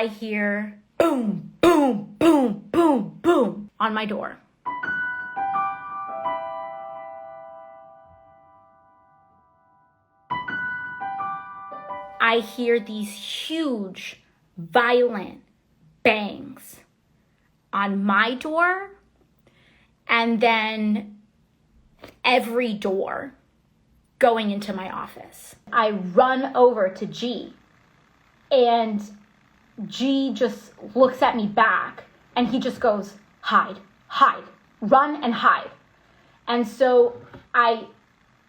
I hear boom, boom, boom, boom, boom on my door. I hear these huge, violent bangs on my door, and then every door going into my office. I run over to G, and G just looks at me back, and he just goes, hide, run and hide. And so I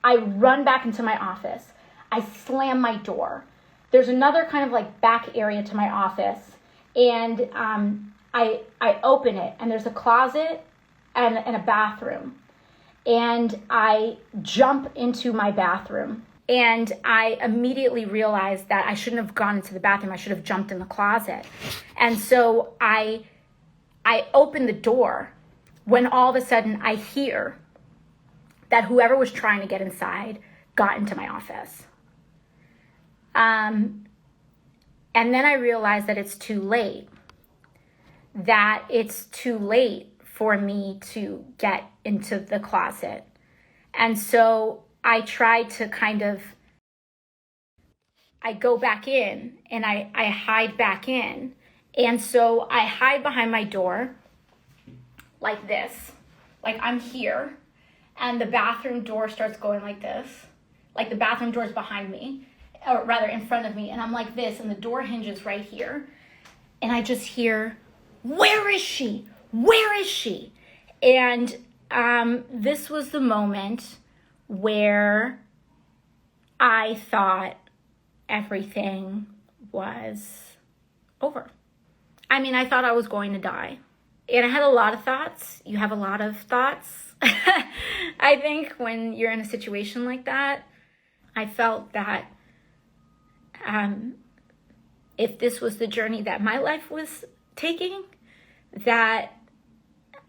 run back into my office. I slam my door. There's another kind of like back area to my office, and I open it, and there's a closet and a bathroom. And I jump into my bathroom, and I immediately realized that I shouldn't have gone into the bathroom. I should have jumped in the closet. And so I open the door when all of a sudden I hear that whoever was trying to get inside got into my office. And then I realized that it's too late, for me to get into the closet. And so I tried to I go back in, and I hide back in. And so I hide behind my door like this, like I'm here, and the bathroom door starts going like this, like the bathroom door is behind me, or rather in front of me, and I'm like this, and the door hinges right here, and I just hear, where is she? Where is she? And this was the moment where I thought everything was over. I mean, I thought I was going to die. And I had a lot of thoughts. You have a lot of thoughts, I think, when you're in a situation like that. I felt that if this was the journey that my life was taking, that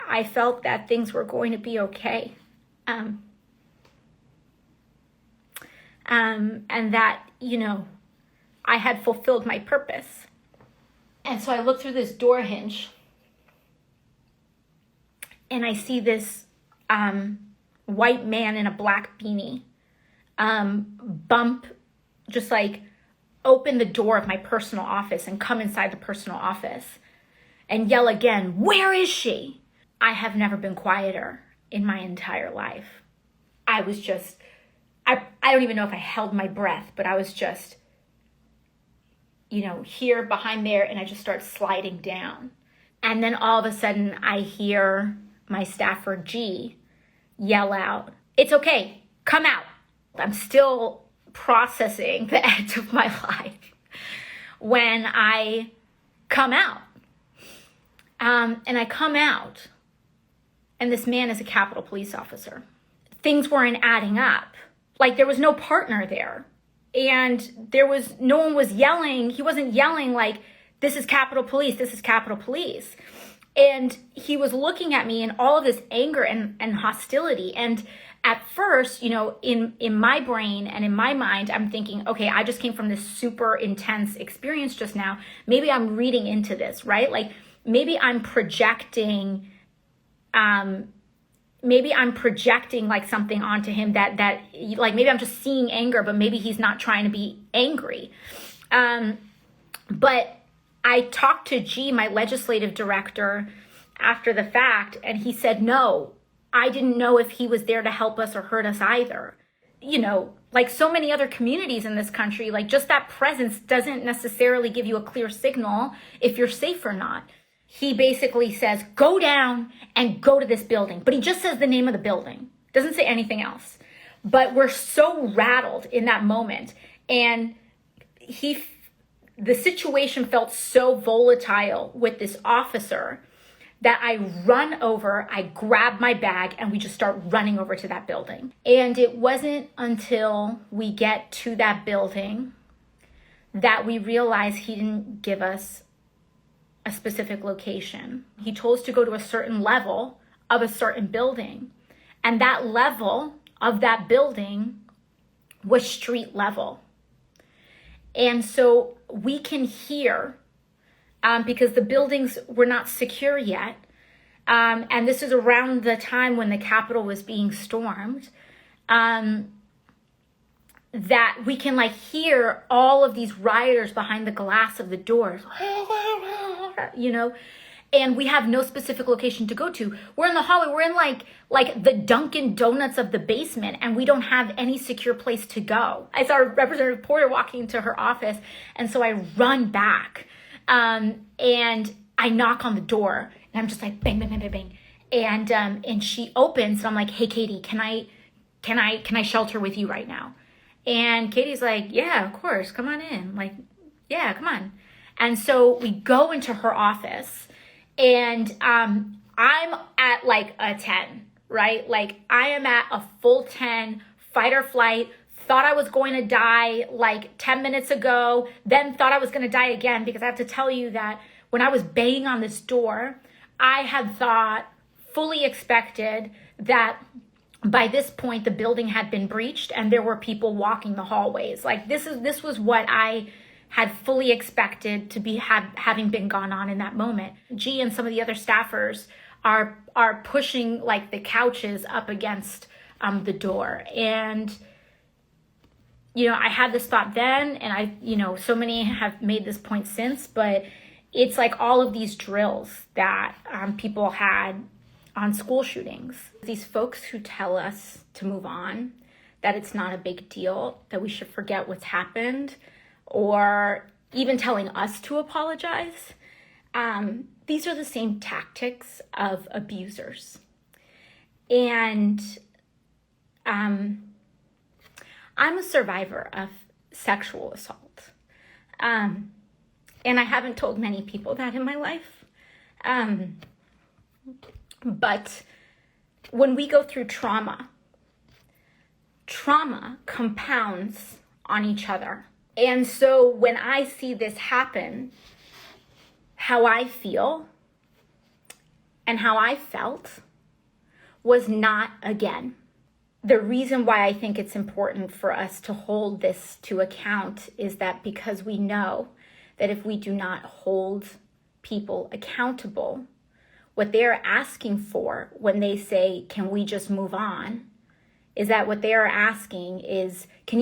I felt that things were going to be okay. And that, I had fulfilled my purpose. And so I look through this door hinge, and I see this white man in a black beanie just like open the door of my personal office and come inside the personal office and yell again, where is she? I have never been quieter in my entire life. I was just, I don't even know if I held my breath, but I was just, here behind there, and I just start sliding down. And then all of a sudden I hear my staffer G yell out, it's okay, come out. I'm still processing the end of my life when I come out. And I come out, and this man is a Capitol Police officer. Things weren't adding up. Like, there was no partner there. And no one was yelling. He wasn't yelling like, this is Capitol Police, this is Capitol Police. And he was looking at me in all of this anger and hostility. And at first, in my brain and in my mind, I'm thinking, okay, I just came from this super intense experience just now. Maybe I'm reading into this, right? Like, maybe I'm projecting like something onto him that like, maybe I'm just seeing anger, but maybe he's not trying to be angry. But I talked to G, my legislative director, after the fact, and he said, no, I didn't know if he was there to help us or hurt us either. Like so many other communities in this country, like just that presence doesn't necessarily give you a clear signal if you're safe or not. He basically says, go down and go to this building. But he just says the name of the building. Doesn't say anything else. But we're so rattled in that moment. And the situation felt so volatile with this officer that I run over, I grab my bag, and we just start running over to that building. And it wasn't until we get to that building that we realize he didn't give us a specific location. He told us to go to a certain level of a certain building. And that level of that building was street level. And so we can hear because the buildings were not secure yet. And this is around the time when the Capitol was being stormed, that we can like hear all of these rioters behind the glass of the doors, you know, and we have no specific location to go to. We're in the hallway. We're in like the Dunkin' Donuts of the basement, and we don't have any secure place to go. I saw Representative Porter walking into her office, and so I run back, and I knock on the door, and I'm just like bang, bang, bang, bang, bang, and she opens, and I'm like, hey, Katie, can I shelter with you right now? And Katie's like, yeah, of course, come on in. Like, yeah, come on. And so we go into her office, and I'm at like a 10, right? Like I am at a full 10, fight or flight, thought I was going to die like 10 minutes ago, then thought I was going to die again, because I have to tell you that when I was banging on this door, I had thought, fully expected that by this point the building had been breached and there were people walking the hallways. Like this was what I had fully expected to be having been gone on in that moment. G and some of the other staffers are pushing like the couches up against the door. And you know, I had this thought then, and I, you know, so many have made this point since, but it's like all of these drills that people had on school shootings. These folks who tell us to move on, that it's not a big deal, that we should forget what's happened, or even telling us to apologize. These are the same tactics of abusers. And I'm a survivor of sexual assault. And I haven't told many people that in my life. But when we go through trauma compounds on each other. And so when I see this happen, how I feel and how I felt was not again. The reason why I think it's important for us to hold this to account is that because we know that if we do not hold people accountable, what they're asking for when they say, can we just move on, is that what they are asking is, can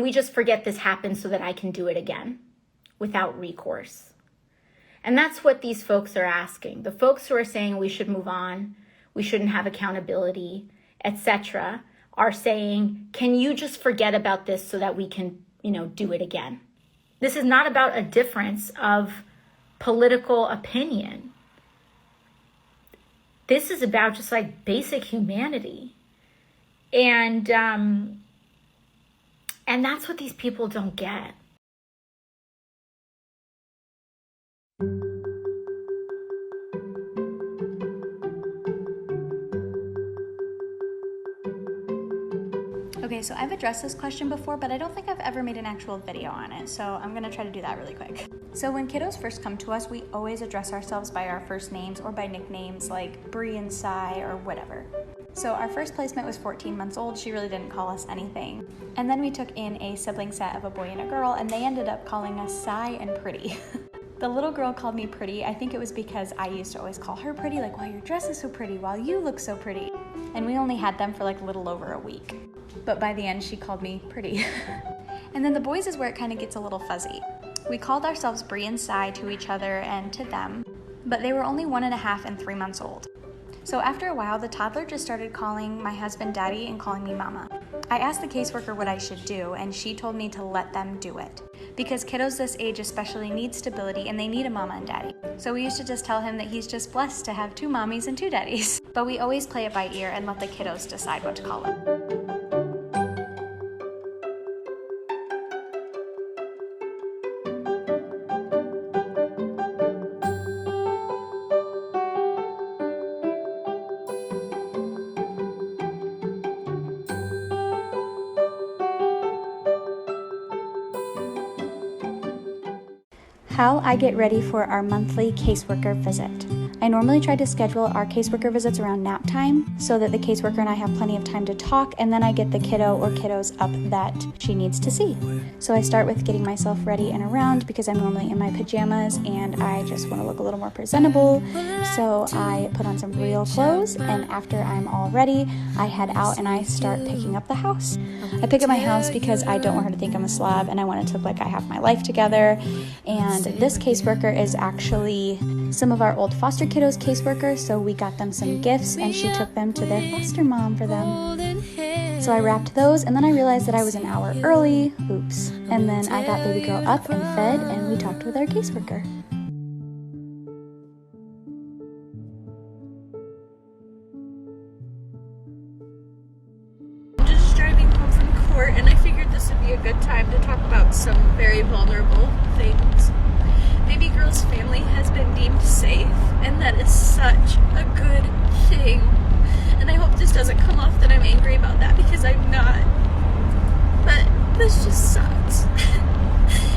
we just forget this happened so that I can do it again without recourse? And that's what these folks are asking. The folks who are saying we should move on, we shouldn't have accountability, etc., are saying, can you just forget about this so that we can, do it again? This is not about a difference of political opinion. This is about just like basic humanity. And that's what these people don't get. Okay, so I've addressed this question before, but I don't think I've ever made an actual video on it, so I'm gonna try to do that really quick. So when kiddos first come to us, we always address ourselves by our first names or by nicknames like Bree and Sai or whatever. So our first placement was 14 months old. She really didn't call us anything. And then we took in a sibling set of a boy and a girl, and they ended up calling us Sai and Pretty. The little girl called me Pretty. I think it was because I used to always call her Pretty, like, wow, your dress is so pretty, wow, you look so pretty. And we only had them for like a little over a week. But by the end, she called me Pretty. And then the boys is where it kind of gets a little fuzzy. We called ourselves Bree and Sai to each other and to them, but they were only 1.5 and 3 months old. So after a while, the toddler just started calling my husband Daddy and calling me Mama. I asked the caseworker what I should do, and she told me to let them do it. Because kiddos this age especially need stability, and they need a mama and daddy. So we used to just tell him that he's just blessed to have 2 mommies and 2 daddies. But we always play it by ear and let the kiddos decide what to call him. How I get ready for our monthly caseworker visit. I normally try to schedule our caseworker visits around nap time so that the caseworker and I have plenty of time to talk, and then I get the kiddo or kiddos up that she needs to see. So I start with getting myself ready and around because I'm normally in my pajamas and I just want to look a little more presentable. So I put on some real clothes, and after I'm all ready, I head out and I start picking up the house. I pick up my house because I don't want her to think I'm a slob and I want it to look like I have my life together. And this caseworker is actually some of our old foster kiddos caseworker, so we got them some gifts and she took them to their foster mom for them. So I wrapped those, and then I realized that I was an hour early. Oops. And then I got baby girl up and fed, and we talked with our caseworker. I'm just driving home from court, and I figured this would be a good time to talk about some very vulnerable things. Baby girl's family has been deemed safe, and that is such a good thing. And I hope this doesn't come off that I'm angry about that, because I'm not. But this just sucks.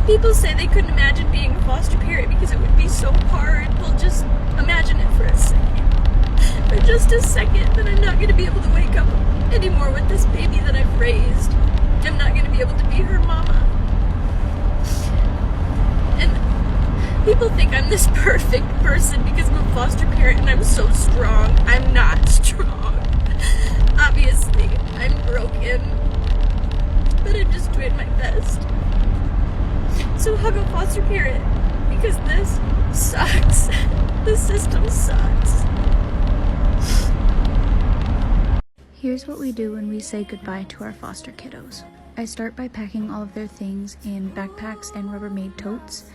People say they couldn't imagine being a foster parent because it would be so hard. Well, just imagine it for a second. For just a second, that I'm not going to be able to wake up anymore with this baby that I've raised. I'm not going to be able to be her mama. People think I'm this perfect person because I'm a foster parent and I'm so strong. I'm not strong. Obviously, I'm broken. But I'm just doing my best. So hug a foster parent because this sucks. The system sucks. Here's what we do when we say goodbye to our foster kiddos. I start by packing all of their things in backpacks and Rubbermaid totes.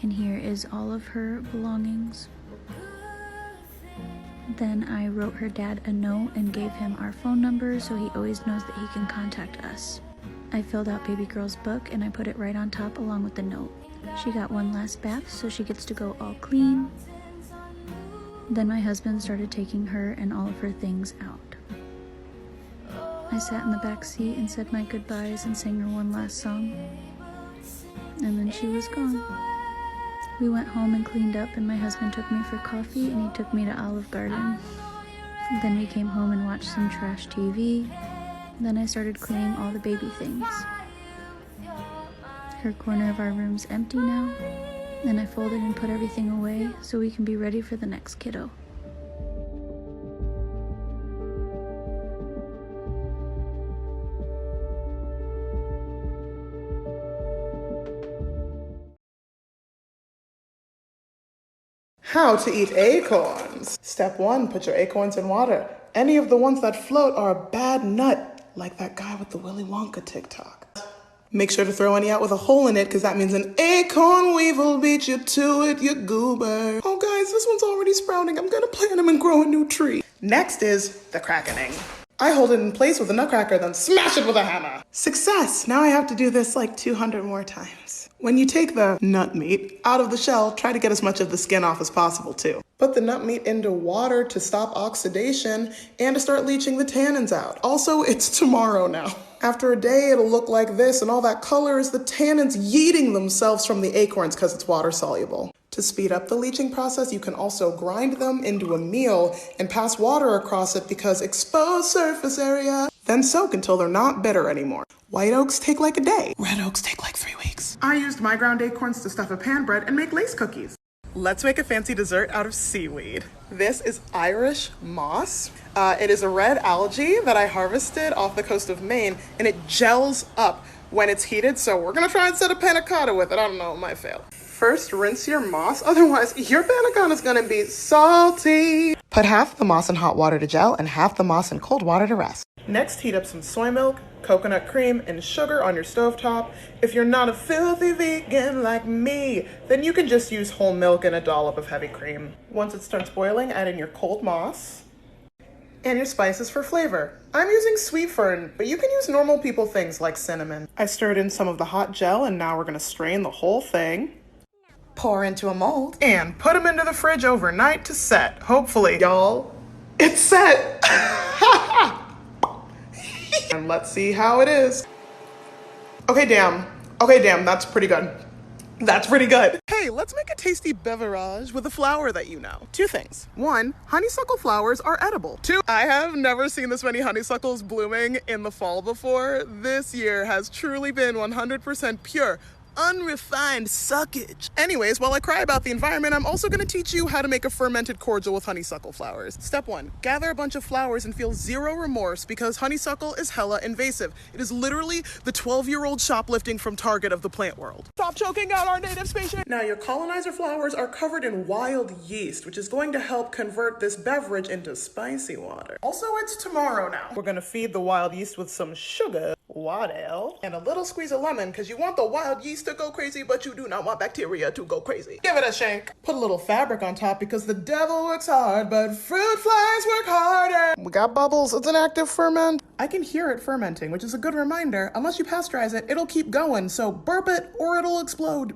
And here is all of her belongings. Then I wrote her dad a note and gave him our phone number so he always knows that he can contact us. I filled out baby girl's book and I put it right on top along with the note. She got one last bath so she gets to go all clean. Then my husband started taking her and all of her things out. I sat in the back seat and said my goodbyes and sang her one last song. And then she was gone. We went home and cleaned up, and my husband took me for coffee and he took me to Olive Garden. Then we came home and watched some trash TV. Then I started cleaning all the baby things. Her corner of our room's empty now. Then I folded and put everything away so we can be ready for the next kiddo. How to eat acorns. Step 1, put your acorns in water. Any of the ones that float are a bad nut, like that guy with the Willy Wonka TikTok. Make sure to throw any out with a hole in it, because that means an acorn weevil beat you to it, you goober. Oh guys, this one's already sprouting. I'm gonna plant them and grow a new tree. Next is the crackening. I hold it in place with a nutcracker, then smash it with a hammer. Success! Now I have to do this like 200 more times. When you take the nut meat out of the shell, try to get as much of the skin off as possible too. Put the nut meat into water to stop oxidation and to start leaching the tannins out. Also, it's tomorrow now. After a day, it'll look like this, and all that color is the tannins yeeting themselves from the acorns because it's water soluble. To speed up the leaching process, you can also grind them into a meal and pass water across it because exposed surface area. Then soak until they're not bitter anymore. White oaks take like a day. Red oaks take like 3 weeks. I used my ground acorns to stuff a pan bread and make lace cookies. Let's make a fancy dessert out of seaweed. This is Irish moss. It is a red algae that I harvested off the coast of Maine, and it gels up when it's heated, so we're gonna try and set a panna cotta with it. I don't know, it might fail. First, rinse your moss, otherwise your panna cotta is gonna be salty. Put half the moss in hot water to gel and half the moss in cold water to rest. Next, heat up some soy milk, coconut cream, and sugar on your stovetop. If you're not a filthy vegan like me, then you can just use whole milk and a dollop of heavy cream. Once it starts boiling, add in your cold moss and your spices for flavor. I'm using sweet fern, but you can use normal people things like cinnamon. I stirred in some of the hot gel, and now we're gonna strain the whole thing. Pour into a mold and put them into the fridge overnight to set. Hopefully, y'all, it's set. And let's see how it is. Okay, damn, that's pretty good. That's pretty good. Hey, let's make a tasty beverage with a flower that you know. Two things. One, honeysuckle flowers are edible. Two, I have never seen this many honeysuckles blooming in the fall before. This year has truly been 100% pure, unrefined suckage. Anyways, while I cry about the environment, I'm also going to teach you how to make a fermented cordial with honeysuckle flowers. Step 1. Gather a bunch of flowers and feel zero remorse because honeysuckle is hella invasive. It is literally the 12-year-old shoplifting from Target of the plant world. Stop choking out our native species! Now, your colonizer flowers are covered in wild yeast, which is going to help convert this beverage into spicy water. Also, it's tomorrow now. We're going to feed the wild yeast with some sugar, water, and a little squeeze of lemon because you want the wild yeast to go crazy, but you do not want bacteria to go crazy. Give it a shake. Put a little fabric on top because the devil works hard, but fruit flies work harder. We got bubbles. It's an active ferment. I can hear it fermenting, which is a good reminder. Unless you pasteurize it, it'll keep going, so burp it or it'll explode.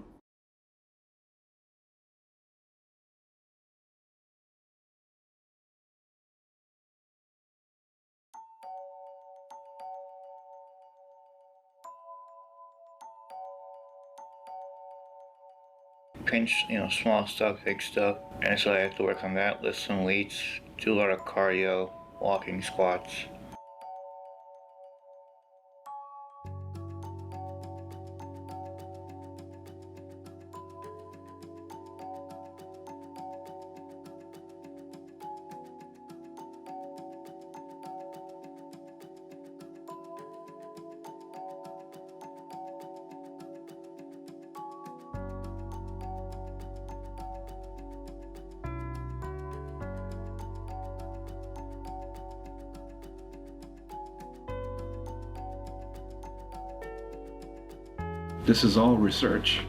Pinch, small stuff, big stuff. And so I have to work on that, lift some weights, do a lot of cardio, walking, squats. This is all research.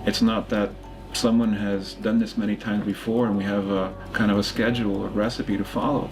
It's not that someone has done this many times before and we have a kind of a schedule, a recipe to follow.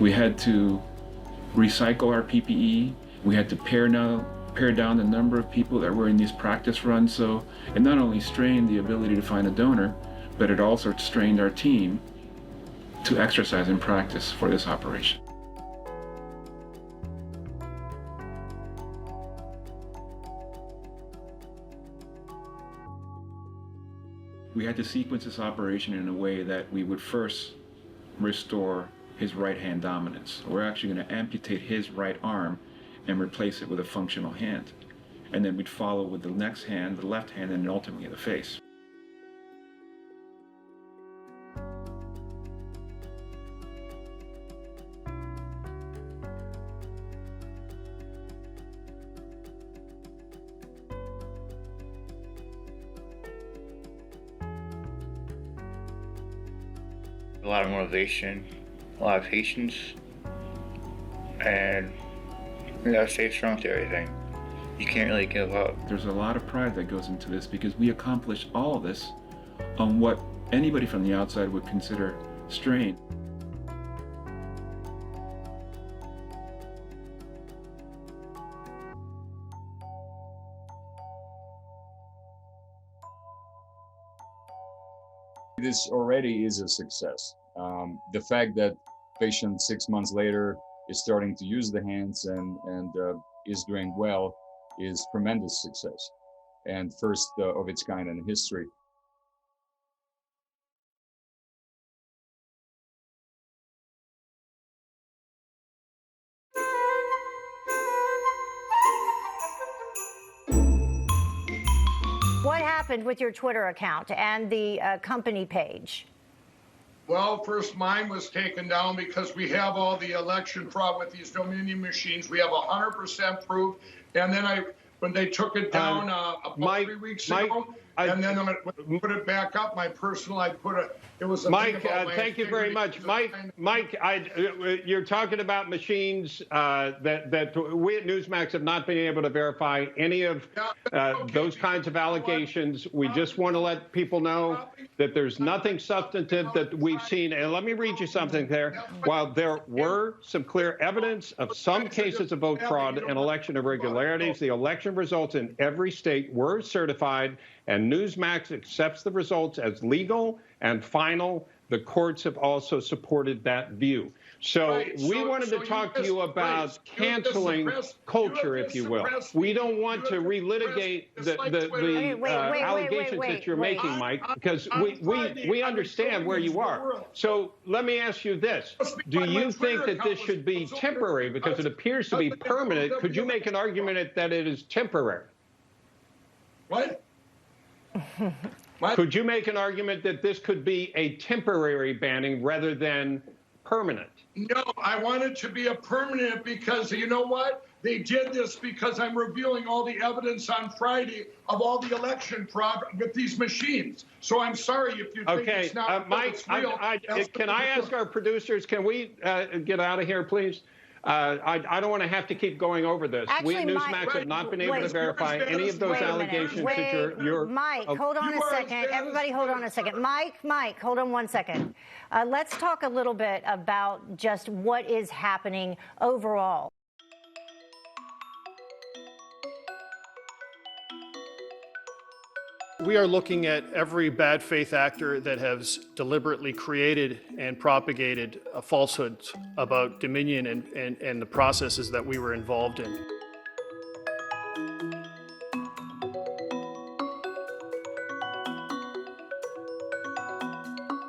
We had to recycle our PPE. We had to pare down the number of people that were in these practice runs. So it not only strained the ability to find a donor, but it also strained our team to exercise and practice for this operation. We had to sequence this operation in a way that we would first restore his right hand dominance. We're actually going to amputate his right arm and replace it with a functional hand. And then we'd follow with the next hand, the left hand, and ultimately the face. A lot of motivation, a lot of patience, and you gotta stay strong to everything. You can't really give up. There's a lot of pride that goes into this because we accomplished all of this on what anybody from the outside would consider strain. This already is a success. The fact that patient 6 months later is starting to use the hands and is doing well is tremendous success and first of its kind in history. What happened with your Twitter account and the company page? Well, first mine was taken down because we have all the election fraud with these Dominion machines. We have 100% proof. And then when they took it down about 3 weeks ago, and then I'm going to put it back up. My personal, it was a Mike, thing about my thank you very much. Mike, you're talking about machines that we at Newsmax have not been able to verify any of those kinds of allegations. We just want to let people know that there's nothing substantive that we've seen. And let me read you something there. While there were some clear evidence of some cases of vote fraud and election irregularities, the election results in every state were certified, and Newsmax accepts the results as legal and final. The courts have also supported that view. So we wanted to talk to you about canceling culture, if you will. We don't want to relitigate the allegations that you're making, Mike, because we understand where you are. So let me ask you this. Do you think that this should be temporary because it appears to be permanent? Could you make an argument that it is temporary? What? Could you make an argument that this could be a temporary banning rather than permanent? No, I want it to be a permanent because you know what? They did this because I'm revealing all the evidence on Friday of all the election fraud with these machines. So I'm sorry if you think it's not Mike, it's real. Can I ask our producers, can we get out of here, please? I don't want to have to keep going over this. Actually, we at Newsmax have not been able to verify any of those allegations that you're... Mike, hold on a second. Everybody hold on a second. Mike, hold on 1 second. Let's talk a little bit about just what is happening overall. We are looking at every bad faith actor that has deliberately created and propagated falsehoods about Dominion and the processes that we were involved in.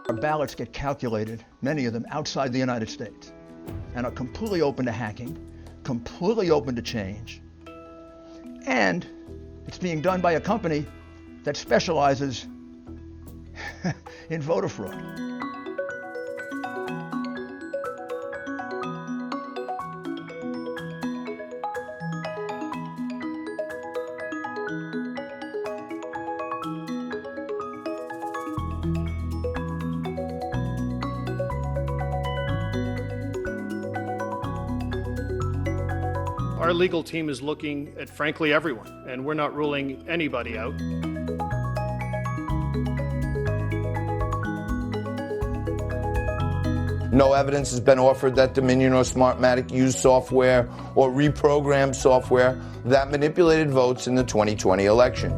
Our ballots get calculated, many of them outside the United States, and are completely open to hacking, completely open to change. And it's being done by a company that specializes in voter fraud. Our legal team is looking at, frankly, everyone, and we're not ruling anybody out. No evidence has been offered that Dominion or Smartmatic used software or reprogrammed software that manipulated votes in the 2020 election.